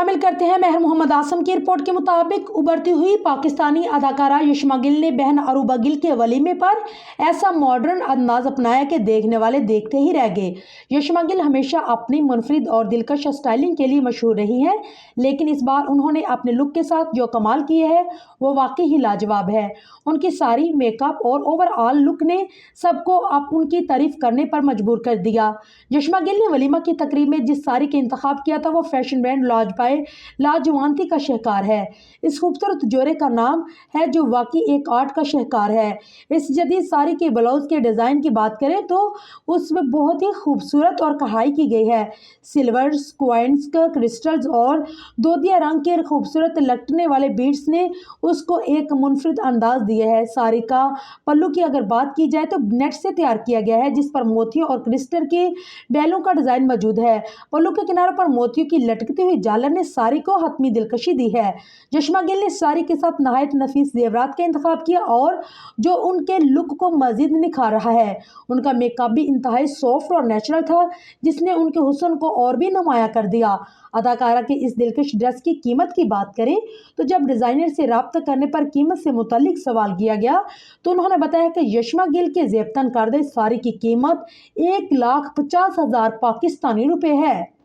शामिल करते हैं। महर मोहम्मद आसम की रिपोर्ट के मुताबिक उभरती हुई पाकिस्तानी अदाकारा यशमा गिल ने बहन अरूबा गिल के वलीमे पर ऐसा मॉडर्न अंदाज अपनाया कि देखने वाले देखते ही रह गए। यशमा गिल हमेशा अपनी मुनफरिद और दिलकश स्टाइलिंग के लिए मशहूर रही हैं, लेकिन इस बार उन्होंने अपने लुक के साथ जो कमाल किए है वो वाकई ही लाजवाब है। उनकी सारी मेकअप और ओवरऑल लुक ने सबको अब उनकी तारीफ करने पर मजबूर कर दिया। यशमा गिल ने वलीमा की तकरीब में जिस साड़ी का इंतखाब किया था वो फैशन ब्रांड लाजवांती का शाहकार है। इस खूबसूरत जोड़े का नाम है जो वाकई एक आर्ट का शाहकार है। इस जदीद साड़ी के ब्लाउज के डिज़ाइन की बात करें तो उसमें बहुत ही खूबसूरत और कढ़ाई की गई है। सिल्वर क्वाइंस का क्रिस्टल्स और दोधिया रंग के खूबसूरत लटकने वाले बीड्स ने उसको एक मुनफरिद अंदाज दिया है। साड़ी का पल्लू की अगर बात की जाए तो नेट से तैयार किया गया है, जिस पर मोतियों और क्रिस्टल के बैलों का डिजाइन मौजूद है। पल्लू के किनारों पर मोतियों की लटकती हुई झालर ने साड़ी को हतमी दिलकशी दी है। यशमा गिल ने साड़ी के साथ नहायत नफीस जेवरात का इंतखाब किया और जो उनके लुक को मजीद निखार रहा है। उनका मेकअप भी इंतहाई सॉफ्ट और नेचुरल था, जिसने उनके हुस्न को और भी नुमाया कर दिया। अदाकारा के इस दिलकश ड्रेस की कीमत की बात करें तो जब डिज़ाइनर से रब्ता करने पर कीमत से मुतालिक सवाल किया गया तो उन्होंने बताया कि यशमा गिल के ज़ेबतन करदे साड़ी की कीमत 1,50,000 पाकिस्तानी रुपए है।